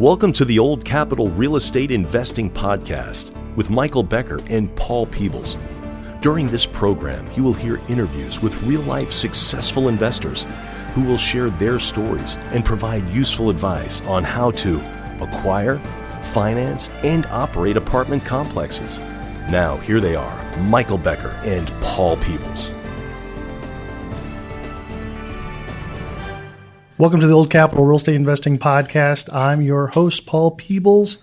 Welcome to the Old Capital Real Estate Investing Podcast with Michael Becker and Paul Peebles. During this program, you will hear interviews with real-life successful investors who will share their stories and provide useful advice on how to acquire, finance, and operate apartment complexes. Now, here they are, Michael Becker and Paul Peebles. Welcome to the Old Capital Real Estate Investing Podcast. I'm your host, Paul Peebles,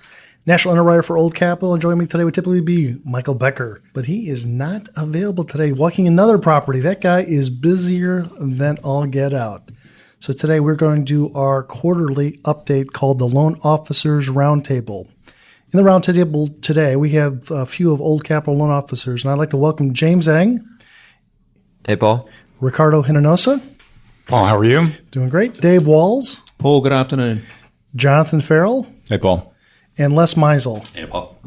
National Underwriter for Old Capital. And joining me today would typically be Michael Becker, but he is not available today, walking another property. That guy is busier than all get out. So today we're going to do our quarterly update called the Loan Officers Roundtable. In the Roundtable today, we have a few of Old Capital loan officers, and I'd like to welcome James Eng. Hey, Paul. Ricardo Hinonosa. Paul, how are you? Doing great. Dave Walls. Paul, good afternoon. Jonathan Farrell. Hey, Paul. And Les Meisel. Hey, Paul.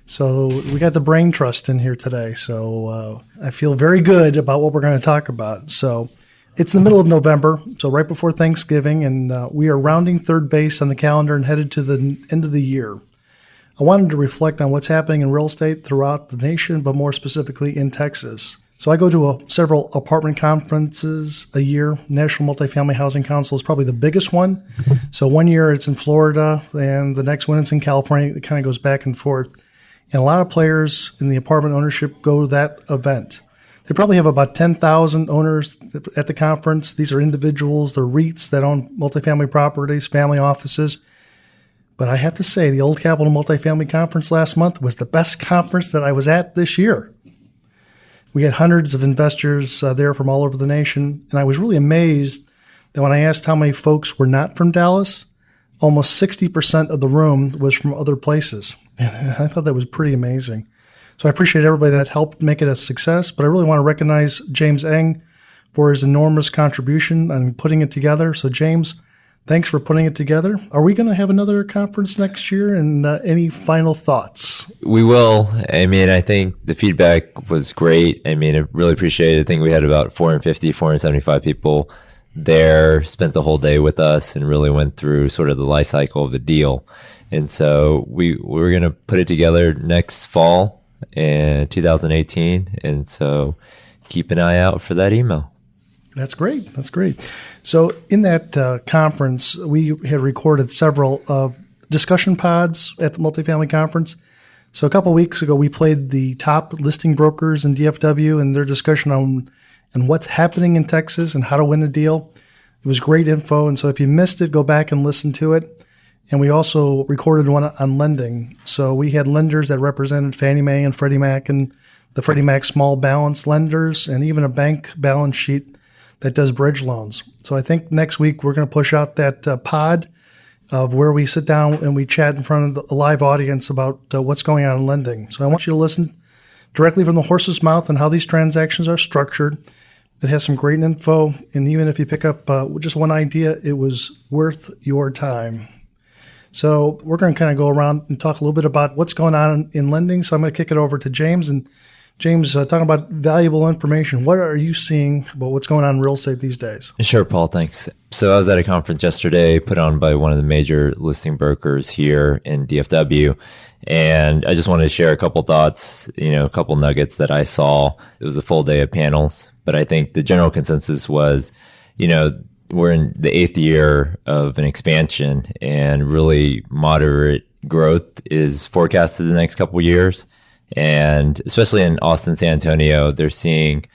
So we got the brain trust in here today. So I feel very good about what we're going to talk about. So it's the middle of November, so right before Thanksgiving, and we are rounding third base on the calendar and headed to the end of the year. I wanted to reflect on what's happening in real estate throughout the nation, but more specifically in Texas. So I go to several apartment conferences a year. National Multifamily Housing Council is probably the biggest one. So one year it's in Florida, and the next one it's in California. It kind of goes back and forth. And a lot of players in the apartment ownership go to that event. They probably have about 10,000 owners at the conference. These are individuals, they're REITs that own multifamily properties, family offices. But I have to say, the Old Capital Multifamily Conference last month was the best conference that I was at this year. We had hundreds of investors there from all over the nation, and I was really amazed that when I asked how many folks were not from Dallas, almost 60% of the room was from other places. And I thought that was pretty amazing. So I appreciate everybody that helped make it a success, but I really want to recognize James Eng for his enormous contribution on putting it together. So James, thanks for putting it together. Are we going to have another conference next year? And any final thoughts? We will. I mean, I think the feedback was great. I mean, I really appreciate it. I think we had about 475 people there, spent the whole day with us, and really went through sort of the life cycle of the deal. And so we're going to put it together next fall in 2018. And so keep an eye out for that email. That's great. That's great. So in that conference, we had recorded several discussion pods at the multifamily conference. So a couple of weeks ago, we played the top listing brokers in DFW and their discussion on what's happening in Texas and how to win a deal. It was great info. And so if you missed it, go back and listen to it. And we also recorded one on lending. So we had lenders that represented Fannie Mae and Freddie Mac and the Freddie Mac small balance lenders and even a bank balance sheet that does bridge loans. So I think next week we're going to push out that pod of where we sit down and we chat in front of a live audience about what's going on in lending. So I want you to listen directly from the horse's mouth on how these transactions are structured. It has some great info. And even if you pick up just one idea, it was worth your time. So we're going to kind of go around and talk a little bit about what's going on in lending. So I'm going to kick it over to James. And James, talking about valuable information, what are you seeing about what's going on in real estate these days? Sure, Paul, thanks. So I was at a conference yesterday put on by one of the major listing brokers here in DFW. And I just wanted to share a couple thoughts, a couple nuggets that I saw. It was a full day of panels, but I think the general consensus was, we're in the 8th year of an expansion, and really moderate growth is forecasted the next couple of years. And especially in Austin, San Antonio, they're seeing,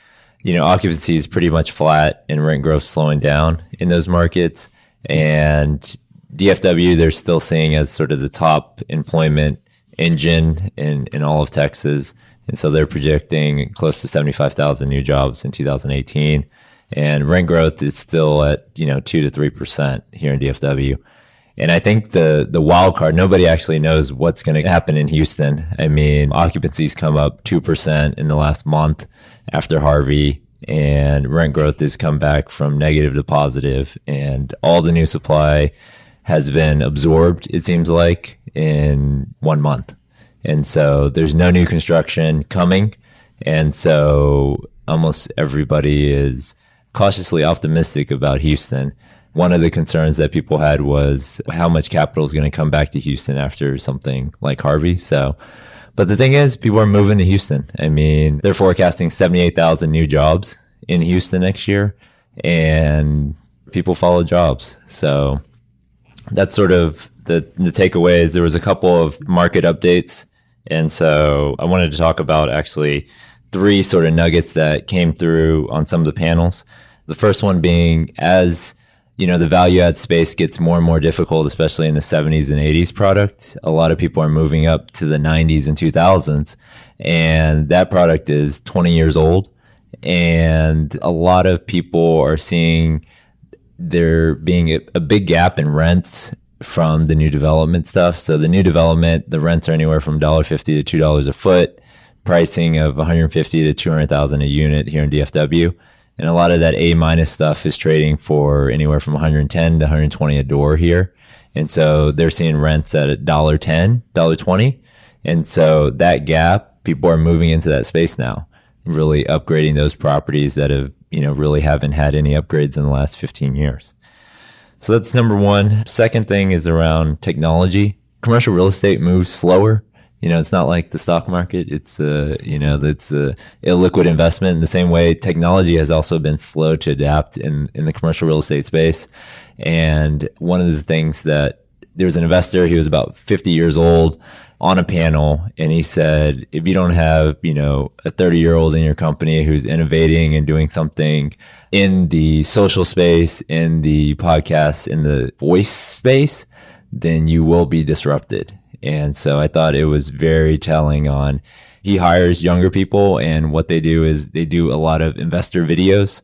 occupancy is pretty much flat and rent growth slowing down in those markets. And DFW, they're still seeing as sort of the top employment engine in all of Texas. And so they're projecting close to 75,000 new jobs in 2018. And rent growth is still at, 2 to 3% here in DFW. And I think the wild card, nobody actually knows what's going to happen in Houston. I mean, occupancies come up 2% in the last month after Harvey, and rent growth has come back from negative to positive, and all the new supply has been absorbed, it seems like, in 1 month. And so there's no new construction coming. And so almost everybody is cautiously optimistic about Houston. one of the concerns that people had was how much capital is going to come back to Houston after something like Harvey. So, but the thing is, people are moving to Houston. I mean, they're forecasting 78,000 new jobs in Houston next year, and people follow jobs. So that's sort of the takeaways. There was a couple of market updates. And so I wanted to talk about actually 3 sort of nuggets that came through on some of the panels. The first one being, as you know, the value add space gets more and more difficult, especially in the 70s and 80s product. A lot of people are moving up to the 90s and 2000s, and that product is 20 years old. And a lot of people are seeing there being a big gap in rents from the new development stuff. So the new development, the rents are anywhere from $1.50 to $2 a foot, pricing of $150,000 to $200,000 a unit here in DFW. And a lot of that A- stuff is trading for anywhere from $110 to $120 a door here. And so they're seeing rents at $1.10, $1.20. And so that gap, people are moving into that space now, really upgrading those properties that have, really haven't had any upgrades in the last 15 years. So that's number one. Second thing is around technology. Commercial real estate moves slower. It's not like the stock market. It's it's a illiquid investment. In the same way, technology has also been slow to adapt in the commercial real estate space. And one of the things that there was an investor, he was about 50 years old, on a panel, and he said, if you don't have, a 30-year-old in your company who's innovating and doing something in the social space, in the podcast, in the voice space, then you will be disrupted. And so I thought it was very telling on, he hires younger people, and what they do is they do a lot of investor videos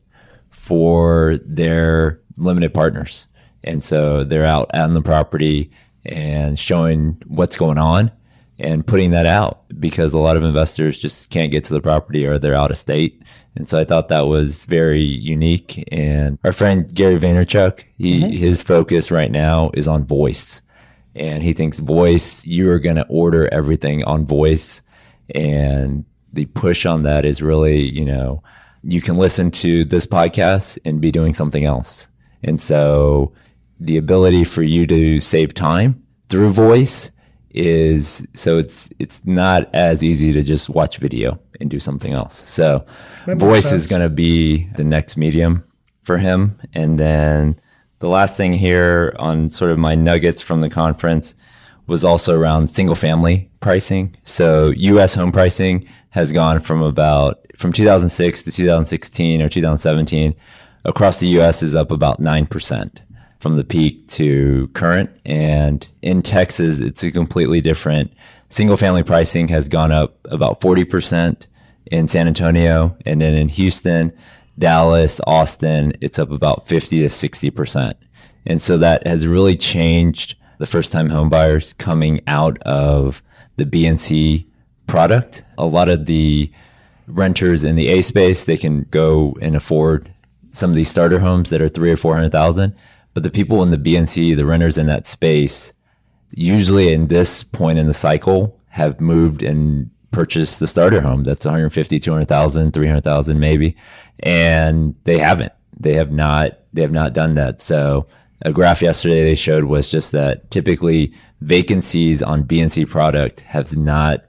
for their limited partners. And so they're out on the property and showing what's going on and putting that out, because a lot of investors just can't get to the property or they're out of state. And so I thought that was very unique. And our friend Gary Vaynerchuk, his focus right now is on voice. And he thinks voice, you are going to order everything on voice. And the push on that is really, you can listen to this podcast and be doing something else. And so the ability for you to save time through voice is, so it's not as easy to just watch video and do something else. So voice is going to be the next medium for him. And then the last thing here on sort of my nuggets from the conference was also around single family pricing. So US home pricing has gone from 2006 to 2016 or 2017 across the US is up about 9%. From the peak to current. And in Texas, it's a completely different. Single family pricing has gone up about 40% in San Antonio. And then in Houston, Dallas, Austin, it's up about 50 to 60%. And so that has really changed the first time home buyers coming out of the B&C product. A lot of the renters in the A space, they can go and afford some of these starter homes that are $300,000 or $400,000. But the people in the B&C, the renters in that space, usually in this point in the cycle have moved and purchased the starter home. That's $150,000, $200,000, $300,000 maybe. And they haven't. They have not done that. So a graph yesterday they showed was just that typically vacancies on B&C product has not,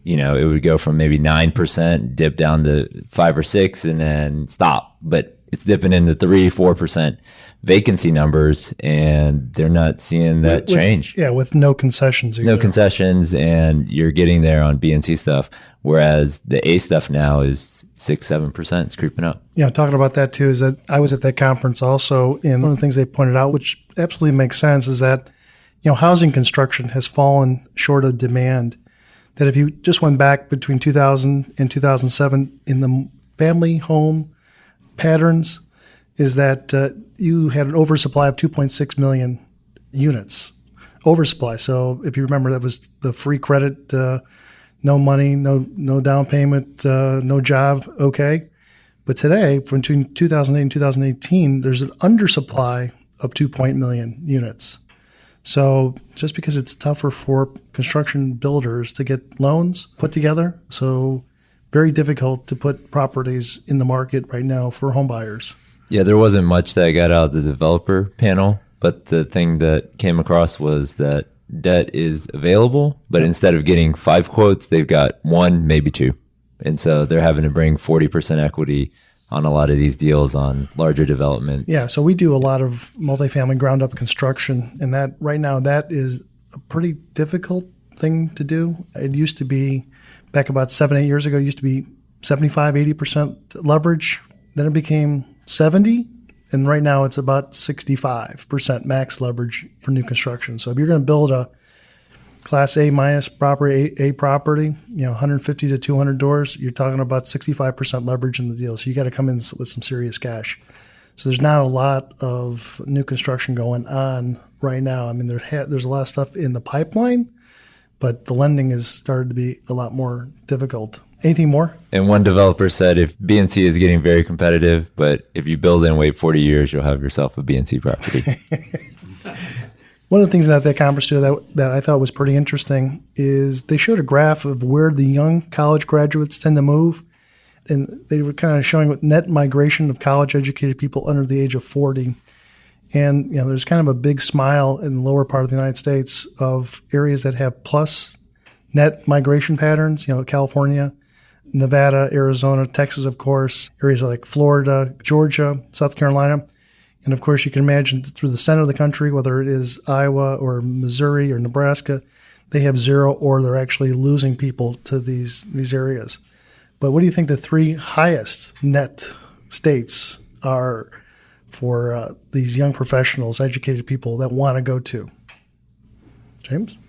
it would go from maybe 9%, dip down to 5 or 6 and then stop. But it's dipping into 3-4% vacancy numbers, and they're not seeing that change. With no concessions either. No concessions, and you're getting there on B and C stuff, whereas the A stuff now is 6-7%. It's creeping up. Yeah, talking about that too, is that I was at that conference also, and one of the things they pointed out, which absolutely makes sense, is that housing construction has fallen short of demand. That if you just went back between 2000 and 2007 in the family home patterns, is that you had an oversupply of 2.6 million units. Oversupply. So if you remember, that was the free credit, no money, no down payment, no job, okay. But today, from between 2008 and 2018, there's an undersupply of 2.0 million units. So just because it's tougher for construction builders to get loans put together, so very difficult to put properties in the market right now for home buyers. Yeah, there wasn't much that got out of the developer panel, but the thing that came across was that debt is available, but instead of getting 5 quotes, they've got 1, maybe 2. And so they're having to bring 40% equity on a lot of these deals on larger developments. Yeah, so we do a lot of multifamily ground up construction, and that right now that is a pretty difficult thing to do. It used to be, back about 7-8 years ago, it used to be 75-80% leverage. Then it became 70, and right now it's about 65% max leverage for new construction. So if you're going to build a Class A minus property, A property, 150 to 200 doors, you're talking about 65% leverage in the deal. So you got to come in with some serious cash. So there's not a lot of new construction going on right now. I mean, there's a lot of stuff in the pipeline, but the lending has started to be a lot more difficult. Anything more? And one developer said, if BNC is getting very competitive, but if you build and wait 40 years, you'll have yourself a BNC property. One of the things that conference too that I thought was pretty interesting is they showed a graph of where the young college graduates tend to move. And they were kind of showing what net migration of college-educated people under the age of 40. And there's kind of a big smile in the lower part of the United States of areas that have plus net migration patterns, California, Nevada, Arizona, Texas, of course, areas like Florida, Georgia, South Carolina. And of course, you can imagine through the center of the country, whether it is Iowa or Missouri or Nebraska, they have 0 or they're actually losing people to these areas. But what do you think the 3 highest net states are for these young professionals, educated people that want to go to? James?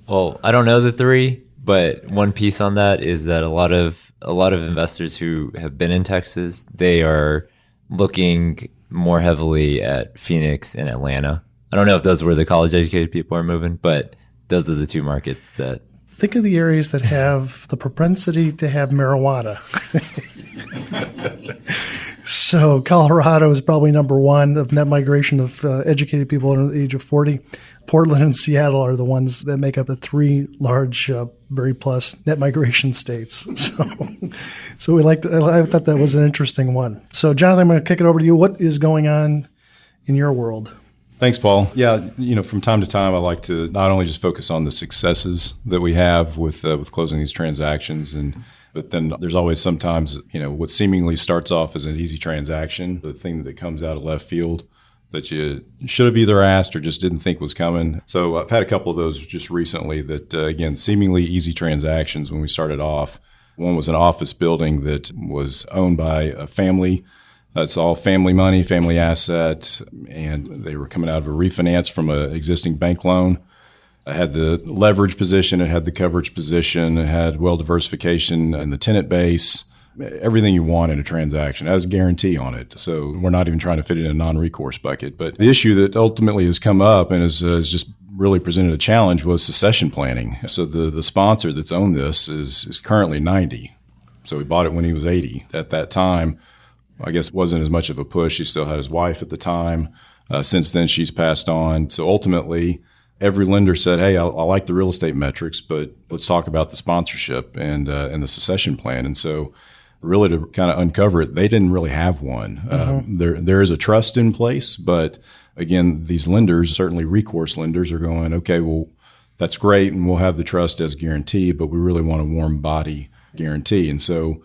Well, I don't know the 3, but one piece on that is that a lot of investors who have been in Texas, they are looking more heavily at Phoenix and Atlanta. I don't know if those were the college educated people are moving, but those are the 2 markets that. Think of the areas that have the propensity to have marijuana. So Colorado is probably number 1 of net migration of educated people under the age of 40. Portland and Seattle are the ones that make up the 3 large, very plus net migration states. So I thought that was an interesting one. So Jonathan, I'm going to kick it over to you. What is going on in your world? Thanks, Paul. Yeah, from time to time, I like to not only just focus on the successes that we have with closing these transactions, but then there's always sometimes, what seemingly starts off as an easy transaction, the thing that comes out of left field that you should have either asked or just didn't think was coming. So I've had a couple of those just recently that, again, seemingly easy transactions when we started off. One was an office building that was owned by a family. It's all family money, family asset, and they were coming out of a refinance from an existing bank loan. I had the leverage position, it had the coverage position, it had well diversification in the tenant base, everything you want in a transaction. It has a guarantee on it. So we're not even trying to fit it in a non-recourse bucket. But the issue that ultimately has come up and has just really presented a challenge was succession planning. So the sponsor that's owned this is currently 90. So we bought it when he was 80. At that time, I guess wasn't as much of a push. He still had his wife at the time. Since then, she's passed on. So ultimately, every lender said, hey, I like the real estate metrics, but let's talk about the sponsorship and the succession plan. And so really to kind of uncover it, they didn't really have one. There is a trust in place, but again, these lenders, certainly recourse lenders, are going, okay, well, that's great, and we'll have the trust as guarantee, but we really want a warm body guarantee. And so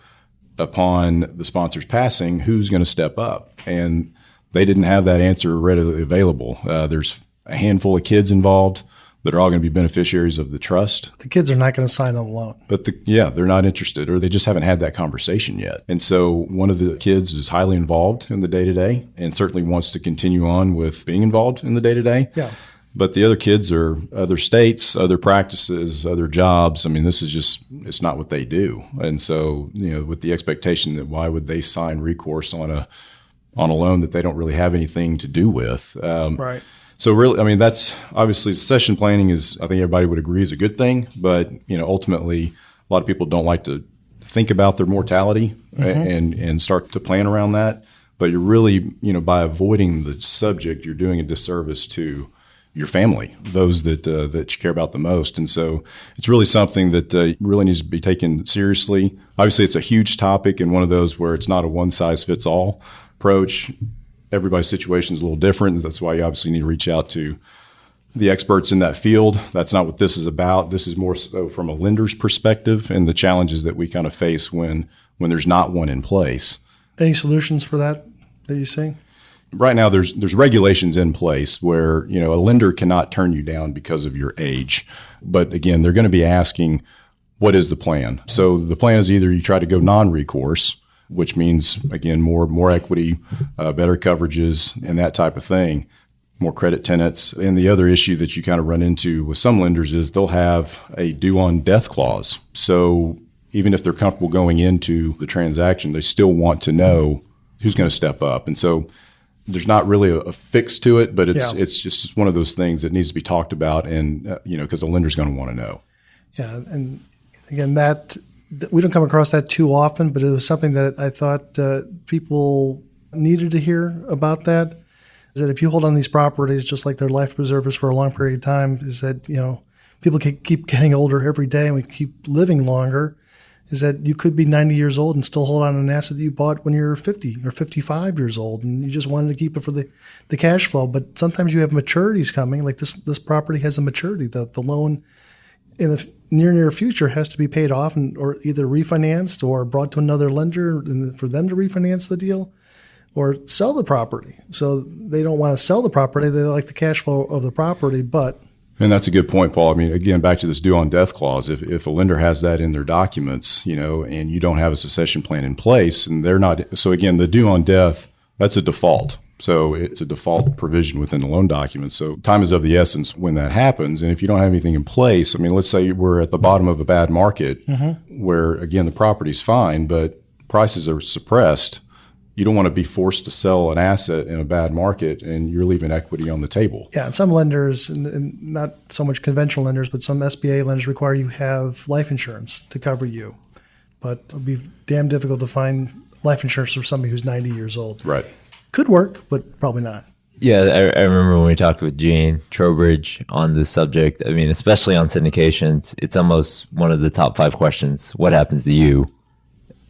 upon the sponsor's passing, who's going to step up? And they didn't have that answer readily available. There's a handful of kids involved that are all going to be beneficiaries of the trust. The kids are not going to sign on the loan. But they're not interested, or they just haven't had that conversation yet. And so one of the kids is highly involved in the day-to-day and certainly wants to continue on with being involved in the day-to-day. Yeah. But the other kids are other states, other practices, other jobs. I mean, this is just, it's not what they do. And so, with the expectation that why would they sign recourse on a loan that they don't really have anything to do with? Right. So really, I mean, that's obviously succession planning is, I think everybody would agree, is a good thing. But, ultimately, a lot of people don't like to think about their mortality and start to plan around that. But you're really, by avoiding the subject, you're doing a disservice to your family, those that you care about the most. And so it's really something that really needs to be taken seriously. Obviously, it's a huge topic and one of those where it's not a one-size-fits-all. approach. Everybody's situation is a little different. That's why you obviously need to reach out to the experts in that field. That's not what this is about. This is more so from a lender's perspective and the challenges that we kind of face when there's not one in place. Any solutions for that you see? Right now, there's regulations in place where, a lender cannot turn you down because of your age. But again, they're going to be asking, what is the plan? So the plan is either you try to go non-recourse, which means, again, more equity, better coverages, and that type of thing, more credit tenants. And the other issue that you kind of run into with some lenders is they'll have a due on death clause. So even if they're comfortable going into the transaction, they still want to know who's going to step up. And so there's not really a fix to it, but it's just one of those things that needs to be talked about, and because the lender's going to want to know. Yeah, and again, that we don't come across that too often, but it was something that I thought people needed to hear about. That is that if you hold on these properties just like they're life preservers for a long period of time, is that people keep getting older every day, and we keep living longer. Is that you could be 90 years old and still hold on to an asset that you bought when you're 50 or 55 years old, and you just wanted to keep it for the cash flow. But sometimes you have maturities coming, like this property has a maturity. The loan in the near future has to be paid off or either refinanced or brought to another lender for them to refinance the deal or sell the property. So they don't want to sell the property. They like the cash flow of the property, but... And that's a good point, Paul. I mean, again, back to this due on death clause. If a lender has that in their documents, and you don't have a succession plan in place, and they're not, so again, the due on death, that's a default. So it's a default provision within the loan document. So time is of the essence when that happens. And if you don't have anything in place, I mean, let's say we're at the bottom of a bad market where, again, the property's fine, but prices are suppressed. You don't want to be forced to sell an asset in a bad market, and you're leaving equity on the table. Yeah, and some lenders, and not so much conventional lenders, but some SBA lenders require you have life insurance to cover you. But it'll be damn difficult to find life insurance for somebody who's 90 years old. Right. Could work, but probably not. Yeah, I remember when we talked with Gene Trowbridge on this subject. I mean, especially on syndications, it's almost one of the top 5 questions. What happens to you?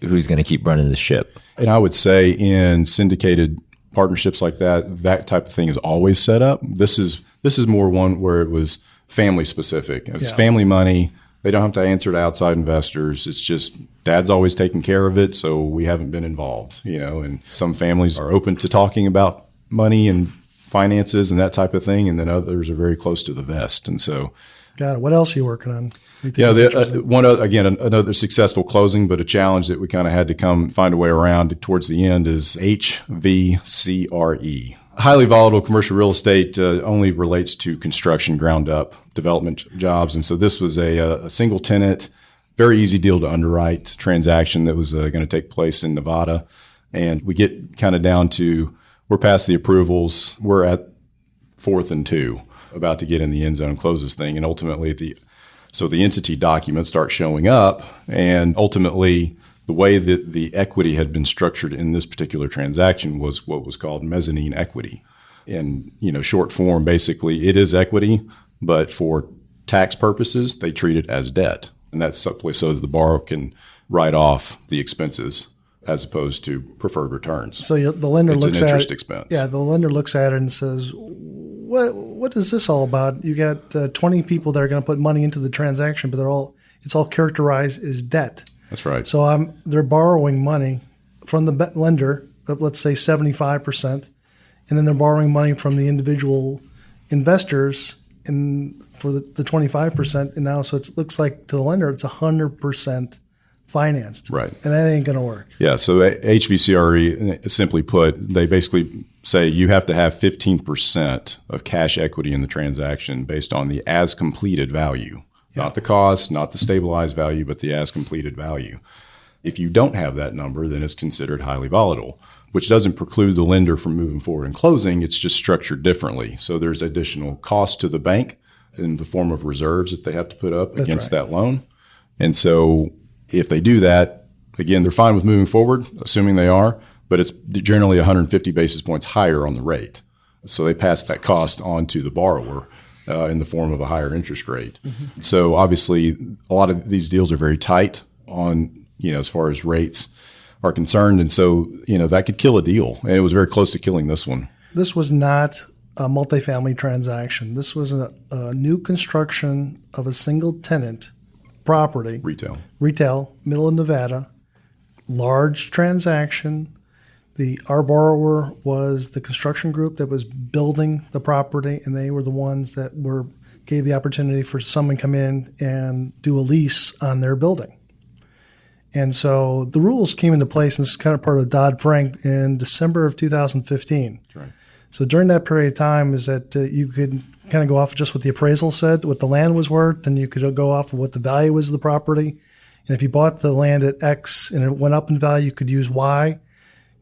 Who's going to keep running the ship? And I would say in syndicated partnerships like that type of thing is always set up. This is more one where it was family specific. It's family money. They don't have to answer to outside investors. It's just dad's always taking care of it, so we haven't been involved. And some families are open to talking about money and finances and that type of thing, and then others are very close to the vest. And so, got it. What else are you working on? Another successful closing, but a challenge that we kind of had to find a way around towards the end is HVCRE. Highly volatile commercial real estate only relates to construction, ground up development jobs. And so this was a single tenant, very easy deal to underwrite transaction that was going to take place in Nevada. And we get kind of down to, we're past the approvals. We're at 4th and 2, about to get in the end zone and close this thing. And ultimately so the entity documents start showing up, and ultimately the way that the equity had been structured in this particular transaction was what was called mezzanine equity. In short form, basically it is equity, but for tax purposes, they treat it as debt. And that's simply so that the borrower can write off the expenses as opposed to preferred returns. So the lender looks at it. It's an interest expense. Yeah, the lender looks at it and says, what is this all about? You got 20 people that are going to put money into the transaction, but it's all characterized as debt. That's right. So they're borrowing money from the lender of, let's say, 75%, and then they're borrowing money from the individual investors for the 25%. And now, so it looks like to the lender, it's 100% financed. Right. And that ain't going to work. Yeah. So HVCRE, simply put, they basically say you have to have 15% of cash equity in the transaction based on the as completed value, not the cost, not the stabilized value, but the as completed value. If you don't have that number, then it's considered highly volatile, which doesn't preclude the lender from moving forward and closing. It's just structured differently. So there's additional cost to the bank in the form of reserves that they have to put up against that loan. And so if they do that, again, they're fine with moving forward, assuming they are, but it's generally 150 basis points higher on the rate. So they pass that cost on to the borrower in the form of a higher interest rate. Mm-hmm. So obviously, a lot of these deals are very tight on, as far as rates are concerned. And so, that could kill a deal. And it was very close to killing this one. This was not a multifamily transaction. This was a new construction of a single tenant property. Retail, middle of Nevada. Large transaction. Our borrower was the construction group that was building the property, and they were the ones that gave the opportunity for someone to come in and do a lease on their building. And so the rules came into place, and this is kind of part of Dodd-Frank in December of 2015. That's right. So during that period of time is that you could kind of go off of just what the appraisal said, what the land was worth, and you could go off of what the value was of the property. And if you bought the land at X and it went up in value, you could use Y,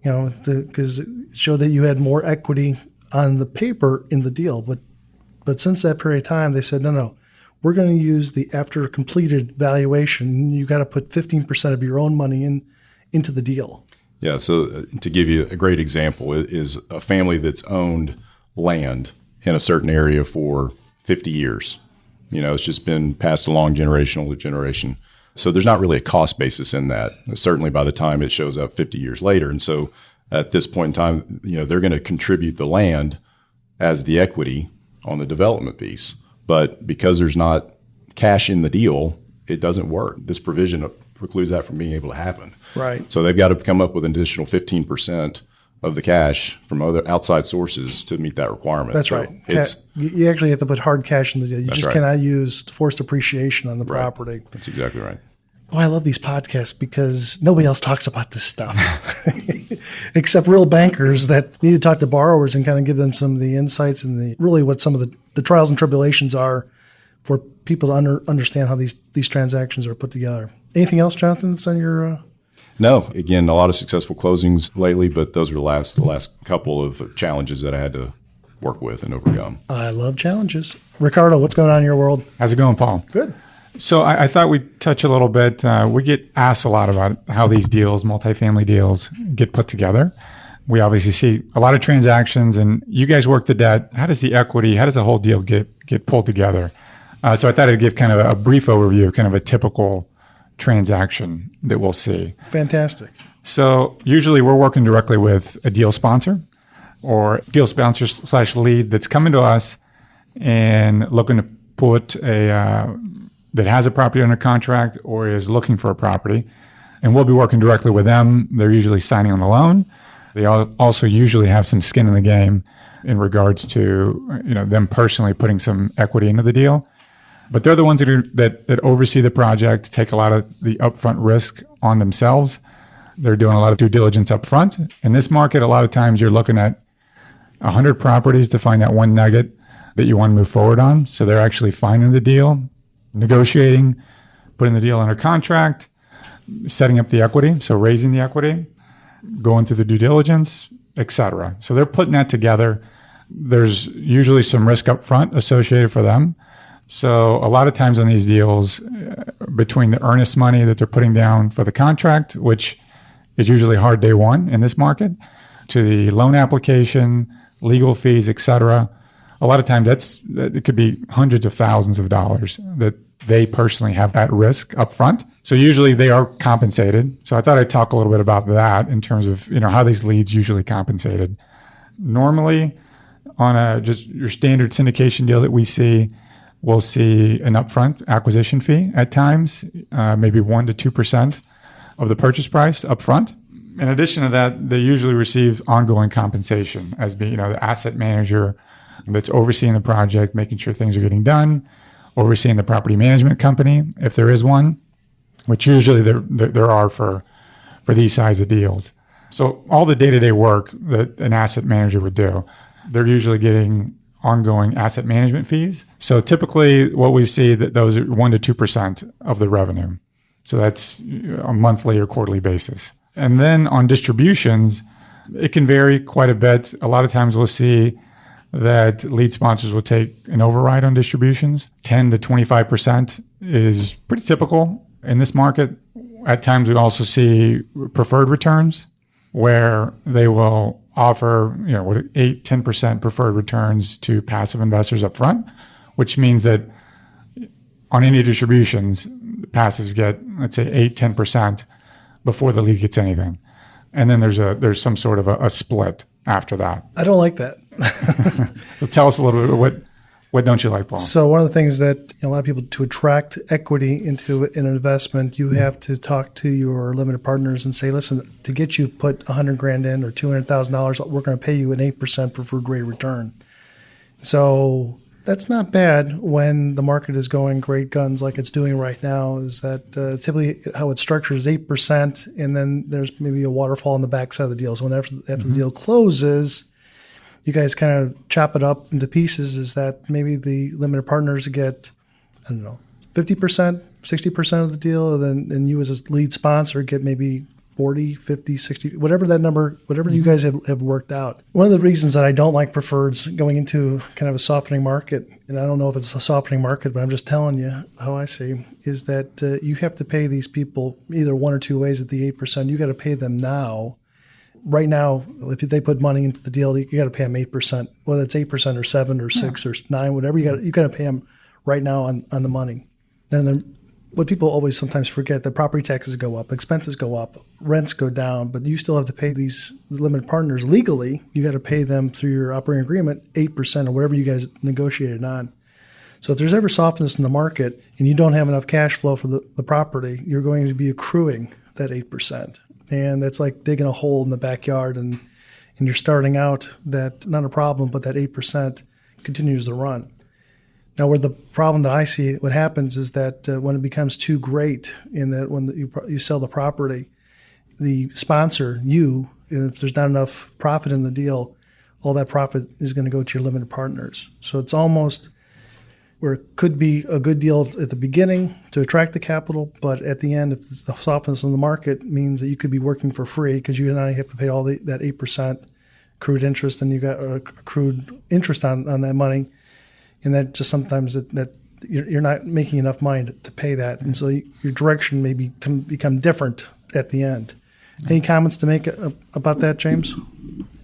because it showed that you had more equity on the paper in the deal. But since that period of time, they said, no, we're going to use the after completed valuation. You got to put 15% of your own money into the deal. Yeah. So to give you a great example is a family that's owned land in a certain area for 50 years. It's just been passed along generation to generation. So there's not really a cost basis in that, certainly by the time it shows up 50 years later. And so at this point in time, they're going to contribute the land as the equity on the development piece. But because there's not cash in the deal, it doesn't work. This provision precludes that from being able to happen. Right. So they've got to come up with an additional 15% of the cash from other outside sources to meet that requirement. That's right. You actually have to put hard cash in the deal. You just cannot use forced appreciation on the property. That's exactly right. Oh, I love these podcasts because nobody else talks about this stuff except real bankers that need to talk to borrowers and kind of give them some of the insights and really what some of the trials and tribulations are for people to understand how these transactions are put together. Anything else, Jonathan, that's on your... No. Again, a lot of successful closings lately, but those were the last couple of challenges that I had to work with and overcome. I love challenges. Ricardo, what's going on in your world? How's it going, Paul? Good. So I thought we'd touch a little bit. We get asked a lot about how these deals, multifamily deals, get put together. We obviously see a lot of transactions, and you guys work the debt. How does the equity, how does the whole deal get pulled together? So I thought I'd give kind of a brief overview of kind of a typical transaction that we'll see. Fantastic. So usually we're working directly with a deal sponsor or deal sponsor / lead that's coming to us and looking to put that has a property under contract or is looking for a property. And we'll be working directly with them. They're usually signing on the loan. They also usually have some skin in the game in regards to them personally putting some equity into the deal. But they're the ones that oversee the project, take a lot of the upfront risk on themselves. They're doing a lot of due diligence up front. In this market, a lot of times you're looking at 100 properties to find that one nugget that you want to move forward on. So they're actually finding the deal, negotiating, putting the deal under contract, setting up the equity, so raising the equity, going through the due diligence, et cetera. So they're putting that together. There's usually some risk up front associated for them. So a lot of times on these deals, between the earnest money that they're putting down for the contract, which is usually hard day one in this market, to the loan application, legal fees, et cetera, a lot of times it could be hundreds of thousands of dollars that they personally have at risk up front. So usually they are compensated. So I thought I'd talk a little bit about that in terms of how these leads usually compensated. Normally, on just your standard syndication deal that we see, we'll see an upfront acquisition fee at times, maybe 1% to 2% of the purchase price upfront. In addition to that, they usually receive ongoing compensation as being, the asset manager that's overseeing the project, making sure things are getting done, overseeing the property management company, if there is one, which usually there are for these size of deals. So all the day-to-day work that an asset manager would do, they're usually getting ongoing asset management fees. So typically what we see that those are 1% to 2% of the revenue. So that's a monthly or quarterly basis. And then on distributions, it can vary quite a bit. A lot of times we'll see that lead sponsors will take an override on distributions. 10 to 25% is pretty typical in this market. At times we also see preferred returns where they will offer 8, 10% preferred returns to passive investors up front, which means that on any distributions, passives get, let's say, 8, 10% before the lead gets anything. and then there's some sort of a split after that. I don't like that. So tell us a little bit what don't you like, Paul? So one of the things that a lot of people, to attract equity into an investment, you have to talk to your limited partners and say, listen, to get you put $100,000 in or $200,000, we're going to pay you an 8% preferred rate return. So that's not bad when the market is going great guns like it's doing right now. Is that typically how it's structured is 8%, and then there's maybe a waterfall on the backside of the deal. So after the deal closes, you guys kind of chop it up into pieces. Is that maybe the limited partners get, 50%, 60% of the deal, and you as a lead sponsor get maybe 40, 50, 60, whatever that number, whatever you guys have worked out. One of the reasons that I don't like preferreds going into kind of a softening market, and I don't know if it's a softening market, but I'm just telling you how I see, is that you have to pay these people either one or two ways at the 8%. You got to pay them now. Right now, if they put money into the deal, you got to pay them 8%, whether it's 8% or 7 or 6 or 9, whatever. You got to pay them right now on the money. And then what people always sometimes forget, that property taxes go up, expenses go up, rents go down, but you still have to pay these limited partners legally. You got to pay them through your operating agreement 8% or whatever you guys negotiated on. So if there's ever softness in the market and you don't have enough cash flow for the property, you're going to be accruing that 8%. And that's like digging a hole in the backyard, and you're starting out that, not a problem, but that 8% continues to run. Now, where the problem that I see, what happens is that when it becomes too great, in that when you sell the property, the sponsor, and if there's not enough profit in the deal, all that profit is going to go to your limited partners. So it's almost where it could be a good deal at the beginning to attract the capital, but at the end, if the softness in the market means that you could be working for free because you now have to pay all that 8% accrued interest, and you got accrued interest on that money, and that just sometimes that you're not making enough money to pay that, and so your direction may become different at the end. Any comments to make about that, James?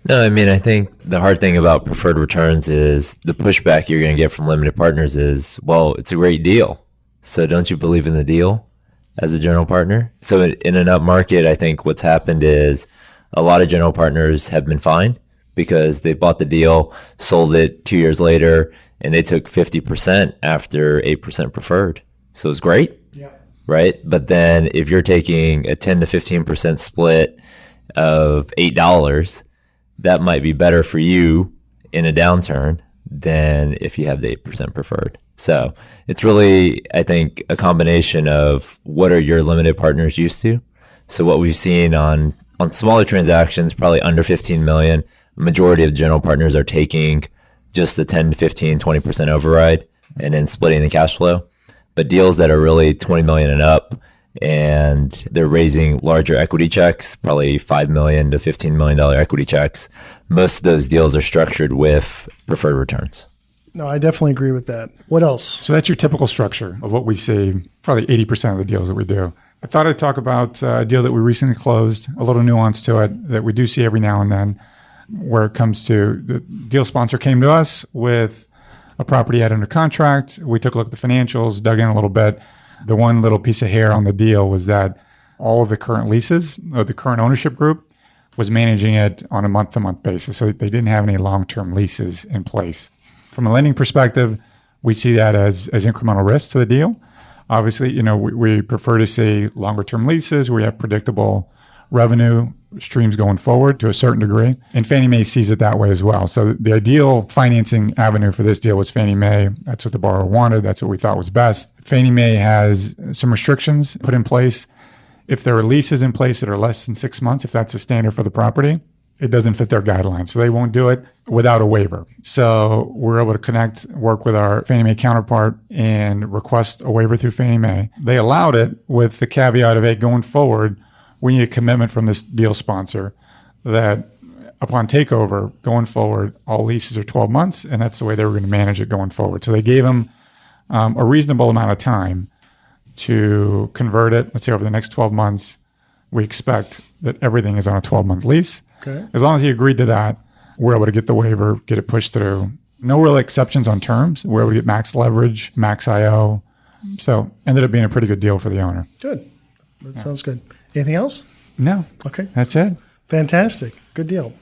No, I mean, I think the hard thing about preferred returns is the pushback you're going to get from limited partners is, well, it's a great deal. So don't you believe in the deal as a general partner? So in an up market, I think what's happened is a lot of general partners have been fine because they bought the deal, sold it 2 years later, and they took 50% after 8% preferred. So it's great, right? But then if you're taking a 10 to 15% split of $8, that might be better for you in a downturn than if you have the 8% preferred. So it's really, I think, a combination of what are your limited partners used to. So what we've seen on smaller transactions, probably under 15 million, majority of general partners are taking just the 10 to 15, 20% override and then splitting the cash flow. But deals that are really 20 million and up, and they're raising larger equity checks, probably $5 million to $15 million equity checks. Most of those deals are structured with preferred returns. No, I definitely agree with that. What else? So that's your typical structure of what we see, probably 80% of the deals that we do. I thought I'd talk about a deal that we recently closed, a little nuance to it that we do see every now and then, where it comes to the deal sponsor came to us with a property had under contract. We took a look at the financials, dug in a little bit. The one little piece of hair on the deal was that all of the current leases, or the current ownership group, was managing it on a month-to-month basis. So they didn't have any long-term leases in place. From a lending perspective, we see that as incremental risk to the deal. Obviously, we prefer to see longer-term leases where we have predictable revenue streams going forward to a certain degree. And Fannie Mae sees it that way as well. So the ideal financing avenue for this deal was Fannie Mae. That's what the borrower wanted. That's what we thought was best. Fannie Mae has some restrictions put in place. If there are leases in place that are less than 6 months, if that's a standard for the property, it doesn't fit their guidelines. So they won't do it without a waiver. So we're able to work with our Fannie Mae counterpart and request a waiver through Fannie Mae. They allowed it with the caveat of, hey, going forward, we need a commitment from this deal sponsor that upon takeover, going forward, all leases are 12 months, and that's the way they were going to manage it going forward. So they gave them a reasonable amount of time to convert it. Let's say over the next 12 months, we expect that everything is on a 12-month lease. Okay. As long as he agreed to that, we're able to get the waiver, get it pushed through. No real exceptions on terms. We're able to get max leverage, max IO. So ended up being a pretty good deal for the owner. Good. That sounds good. Anything else? No. Okay. That's it. Fantastic. Good deal.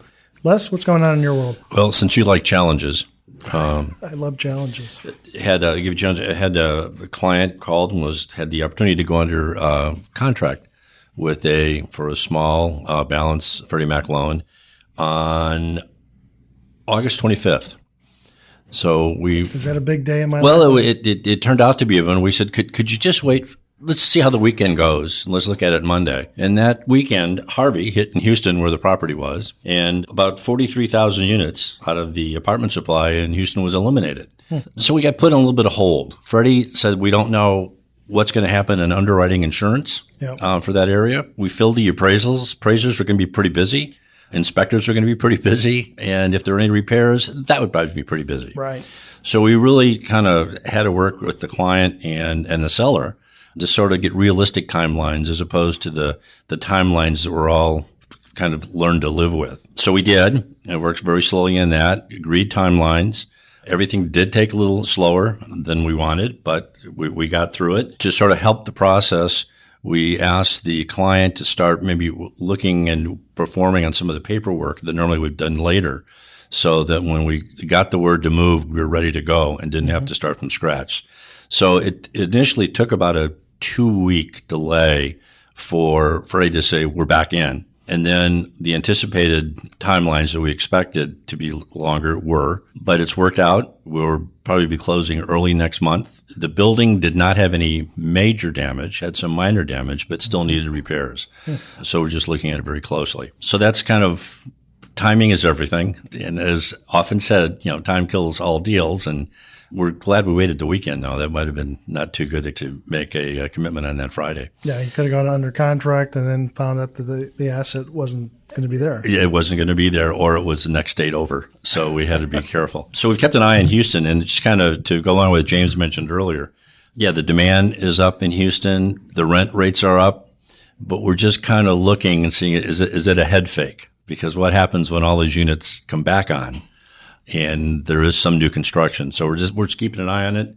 Les, what's going on in your world? Well, since you like challenges, I love challenges. had a client called and had the opportunity to go under contract for a small balance Freddie Mac loan on August 25th. So is that a big day in my life? Well, it turned out to be one. We said, could you just wait? Let's see how the weekend goes. Let's look at it Monday. And that weekend, Harvey hit in Houston where the property was, and about 43,000 units out of the apartment supply in Houston was eliminated. So we got put on a little bit of hold. Freddie said, we don't know what's going to happen in underwriting insurance for that area. We filled the appraisals. Appraisers are going to be pretty busy. Inspectors are going to be pretty busy. And if there are any repairs, that would probably be pretty busy. Right. So we really kind of had to work with the client and the seller to sort of get realistic timelines as opposed to the timelines that we're all kind of learned to live with. So we did. It works very slowly in that. Agreed timelines. Everything did take a little slower than we wanted, but we got through it. To sort of help the process, we asked the client to start maybe looking and performing on some of the paperwork that normally we've done later, so that when we got the word to move, we were ready to go and didn't have to start from scratch. So it initially took about a 2-week delay for Freddie to say, we're back in. And then the anticipated timelines that we expected to be longer were, but it's worked out. We'll probably be closing early next month. The building did not have any major damage, had some minor damage, but still needed repairs. So we're just looking at it very closely. So that's kind of, timing is everything. And as often said, time kills all deals. And we're glad we waited the weekend, though. That might have been not too good to make a commitment on that Friday. Yeah, you could have gone under contract and then found out that the asset wasn't going to be there. Yeah, it wasn't going to be there, or it was the next state over. So we had to be careful. So we've kept an eye on Houston, and just kind of to go along with what James mentioned earlier. Yeah, the demand is up in Houston. The rent rates are up, but we're just kind of looking and seeing, is it a head fake? Because what happens when all these units come back on? And there is some new construction. So we're just keeping an eye on it.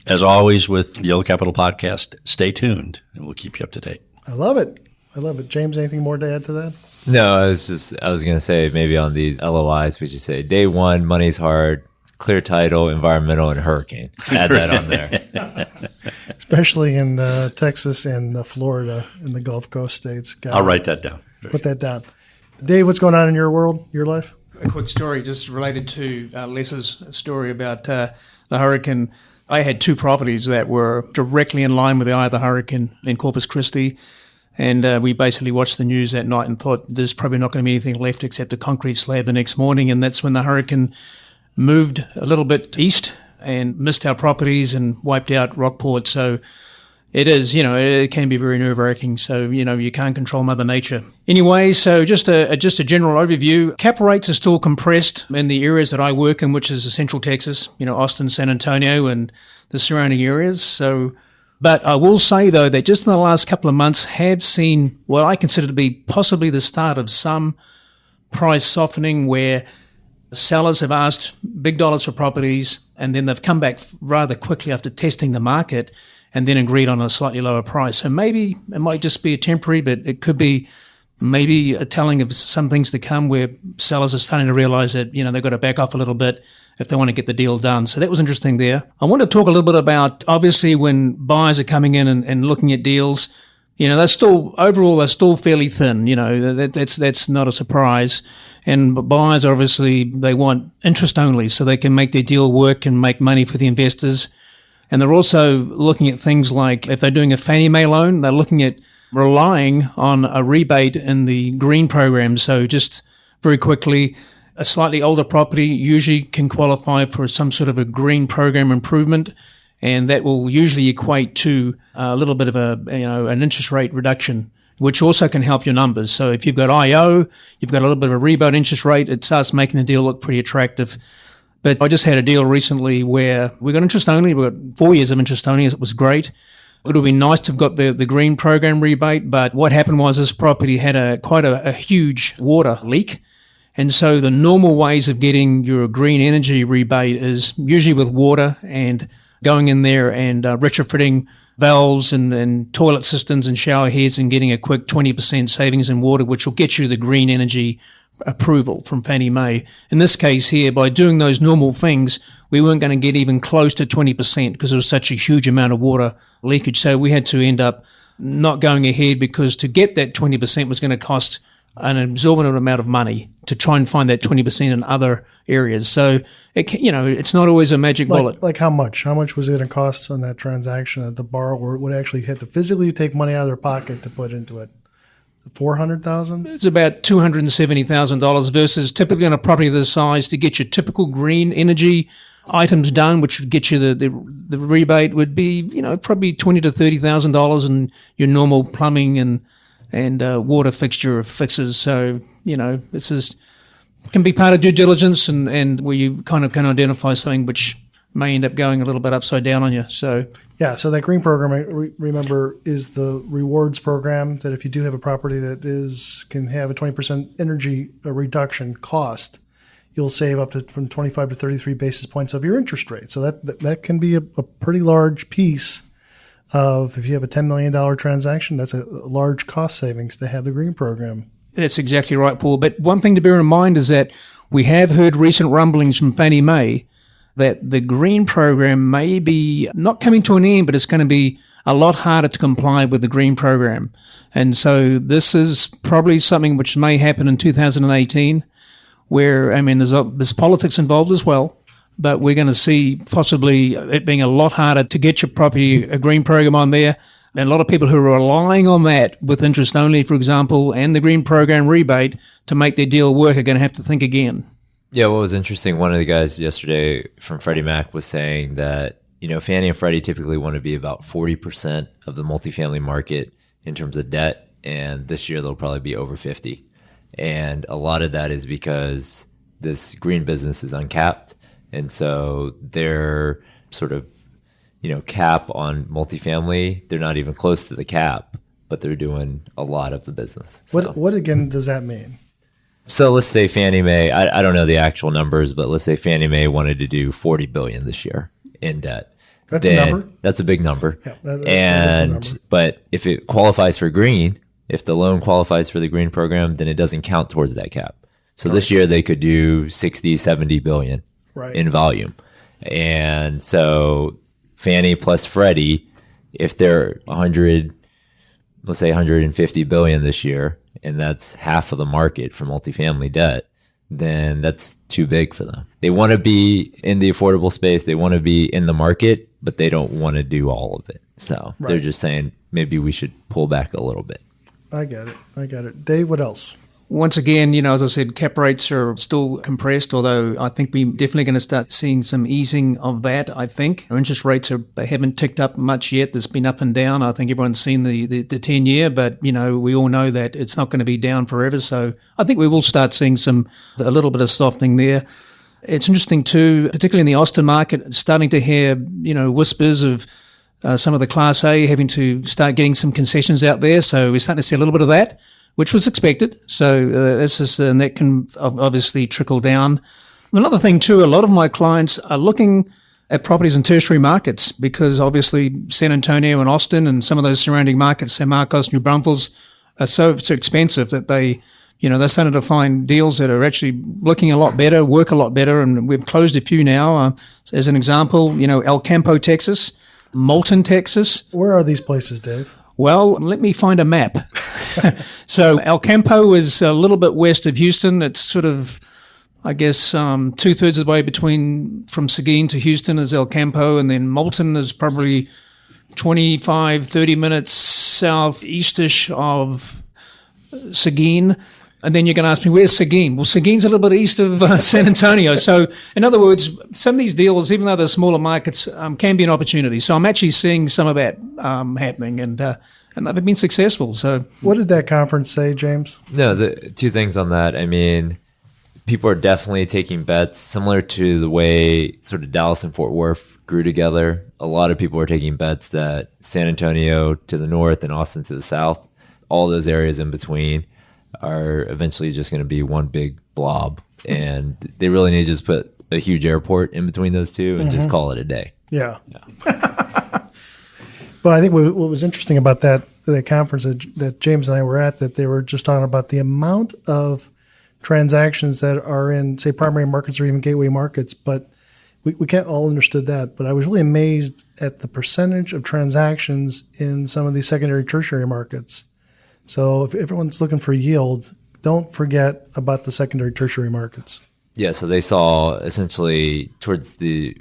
As always with the Yellow Capital Podcast, stay tuned and we'll keep you up to date. I love it. James, anything more to add to that? No, I was going to say maybe on these LOIs, we should say day one, money's hard, clear title, environmental, and hurricane. Add that on there. Especially in Texas and Florida and the Gulf Coast states. I'll write that down. Put that down. Dave, what's going on in your world, your life? A quick story just related to Les's story about the hurricane. I had 2 properties that were directly in line with the eye of the hurricane in Corpus Christi. And we basically watched the news that night and thought there's probably not going to be anything left except a concrete slab the next morning. And that's when the hurricane moved a little bit east and missed our properties and wiped out Rockport. So it is, it can be very nerve-wracking. So, you can't control Mother Nature. Anyway, so just a general overview. Cap rates are still compressed in the areas that I work in, which is Central Texas, Austin, San Antonio, and the surrounding areas. So, but I will say, though, that just in the last couple of months have seen what I consider to be possibly the start of some price softening where sellers have asked big dollars for properties and then they've come back rather quickly after testing the market and then agreed on a slightly lower price. So maybe it might just be a temporary, but it could be maybe a telling of some things to come where sellers are starting to realize that, they've got to back off a little bit if they want to get the deal done. So that was interesting there. I want to talk a little bit about, obviously, when buyers are coming in and looking at deals, they're still fairly thin. That's not a surprise. And buyers, obviously, they want interest only so they can make their deal work and make money for the investors. And they're also looking at things like if they're doing a Fannie Mae loan, they're looking at relying on a rebate in the green program. So just very quickly, a slightly older property usually can qualify for some sort of a green program improvement, and that will usually equate to a little bit of an interest rate reduction, which also can help your numbers. So if you've got IO, you've got a little bit of a rebate interest rate, it starts making the deal look pretty attractive. But I just had a deal recently where we got interest only. We got 4 years of interest only. It was great. It would have been nice to have got the green program rebate, but what happened was this property had quite a huge water leak. And so the normal ways of getting your green energy rebate is usually with water and going in there and retrofitting valves and toilet systems and shower heads and getting a quick 20% savings in water, which will get you the green energy approval from Fannie Mae. In this case here, by doing those normal things, we weren't going to get even close to 20% because there was such a huge amount of water leakage. So we had to end up not going ahead because to get that 20% was going to cost an exorbitant amount of money to try and find that 20% in other areas. So, it's not always a magic bullet. Like how much? How much was it going to cost on that transaction that the borrower would actually have to physically take money out of their pocket to put into it? $400,000? It's about $270,000 versus typically on a property this size to get your typical green energy items done, which would get you the rebate would be, probably $20,000 to $30,000 in your normal plumbing and water fixture fixes. So, this is can be part of due diligence and where you kind of can identify something which may end up going a little bit upside down on you. So so that green program, remember, is the rewards program that if you do have a property that can have a 20% energy reduction cost, you'll save up to from 25 to 33 basis points of your interest rate. So that can be a pretty large piece of, if you have a $10 million transaction, that's a large cost savings to have the green program. That's exactly right, Paul. But one thing to bear in mind is that we have heard recent rumblings from Fannie Mae that the green program may be not coming to an end, but it's going to be a lot harder to comply with the green program. And so this is probably something which may happen in 2018, where, there's politics involved as well, but we're going to see possibly it being a lot harder to get your property a green program on there. And a lot of people who are relying on that with interest only, for example, and the green program rebate to make their deal work are going to have to think again. Yeah, what was interesting, one of the guys yesterday from Freddie Mac was saying that, Fannie and Freddie typically want to be about 40% of the multifamily market in terms of debt, and this year they'll probably be over 50. And a lot of that is because this green business is uncapped, and so they're sort of cap on multifamily, they're not even close to the cap, but they're doing a lot of the business. So. What again does that mean? So let's say Fannie Mae, I don't know the actual numbers, but let's say Fannie Mae wanted to do $40 billion this year in debt. That's a number. That's a big number. Yeah, that is the number. But if it qualifies for green, if the loan qualifies for the green program, then it doesn't count towards that cap. So this year they could do 60, 70 billion in volume. And so Fannie plus Freddie, if they're 150 billion this year, and that's half of the market for multifamily debt, then that's too big for them. They want to be in the affordable space. They want to be in the market, but they don't want to do all of it. So they're just saying maybe we should pull back a little bit. I get it. Dave, what else? Once again, as I said, cap rates are still compressed, although I think we're definitely going to start seeing some easing of that, I think. Our interest rates haven't ticked up much yet. There's been up and down. I think everyone's seen the 10-year, but, we all know that it's not going to be down forever. So I think we will start seeing a little bit of softening there. It's interesting too, particularly in the Austin market, starting to hear, whispers of some of the Class A having to start getting some concessions out there. So we're starting to see a little bit of that, which was expected. So and that can obviously trickle down. Another thing too, a lot of my clients are looking at properties in tertiary markets because obviously San Antonio and Austin and some of those surrounding markets, San Marcos, New Braunfels, are so expensive that they're starting to find deals that are actually looking a lot better, work a lot better, and we've closed a few now. As an example, El Campo, Texas, Moulton, Texas. Where are these places, Dave? Well, let me find a map. So El Campo is a little bit west of Houston. It's sort of, I guess, 2/3 of the way from Seguin to Houston is El Campo, and then Moulton is probably 25, 30 minutes southeastish of Seguin. And then you're going to ask me, where's Seguin? Well, Seguin's a little bit east of San Antonio. So, in other words, some of these deals, even though they're smaller markets, can be an opportunity. So I'm actually seeing some of that happening, and they've been successful. So, what did that conference say, James? No, the two things on that. I mean, people are definitely taking bets similar to the way sort of Dallas and Fort Worth grew together. A lot of people are taking bets that San Antonio to the north and Austin to the south, all those areas in between, are eventually just going to be one big blob, and they really need to just put a huge airport in between those two and just call it a day. Yeah. Well, I think what was interesting about that conference that James and I were at, that they were just talking about the amount of transactions that are in, say, primary markets or even gateway markets, but we can't all understood that. But I was really amazed at the percentage of transactions in some of these secondary, tertiary markets. So if everyone's looking for yield, don't forget about the secondary, tertiary markets. Yeah, so they saw essentially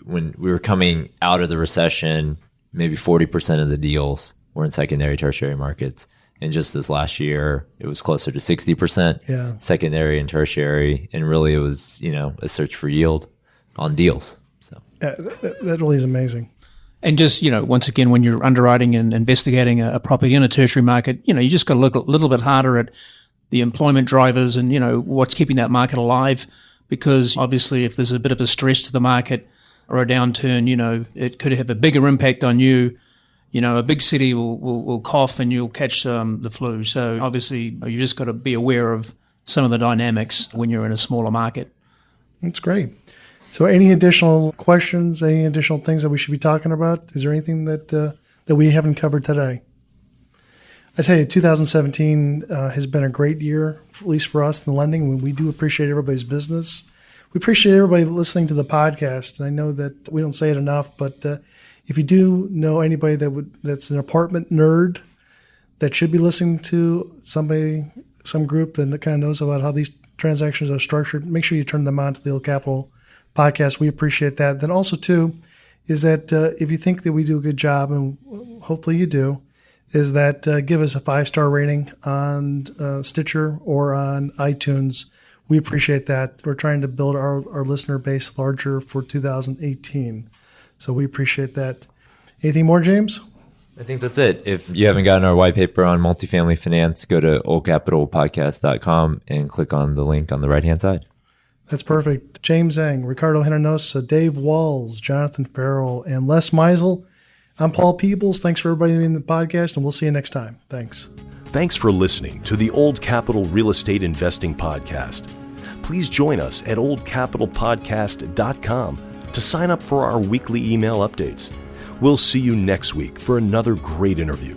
when we were coming out of the recession, maybe 40% of the deals were in secondary, tertiary markets. And just this last year, it was closer to 60% secondary and tertiary. And really it was, a search for yield on deals. So that really is amazing. And just, once again, when you're underwriting and investigating a property in a tertiary market, you just got to look a little bit harder at the employment drivers and, what's keeping that market alive. Because obviously if there's a bit of a stress to the market or a downturn, it could have a bigger impact on you. A big city will cough and you'll catch the flu. So obviously you just got to be aware of some of the dynamics when you're in a smaller market. That's great. So any additional questions, any additional things that we should be talking about? Is there anything that we haven't covered today? I tell you, 2017 has been a great year, at least for us in lending. We do appreciate everybody's business. We appreciate everybody listening to the podcast. And I know that we don't say it enough, but if you do know anybody that's an apartment nerd that should be listening to some group that kind of knows about how these transactions are structured, make sure you turn them on to the Old Capital podcast. We appreciate that. Then also, too, is that if you think that we do a good job, and hopefully you do, is that give us a 5-star rating on Stitcher or on iTunes. We appreciate that. We're trying to build our listener base larger for 2018. So we appreciate that. Anything more, James? I think that's it. If you haven't gotten our white paper on multifamily finance, go to oldcapitalpodcast.com and click on the link on the right-hand side. That's perfect. James Eng, Ricardo Hinojosa, Dave Walls, Jonathan Farrell, and Les Meisel. I'm Paul Peebles. Thanks for everybody in the podcast, and we'll see you next time. Thanks. Thanks for listening to the Old Capital Real Estate Investing Podcast. Please join us at oldcapitalpodcast.com to sign up for our weekly email updates. We'll see you next week for another great interview.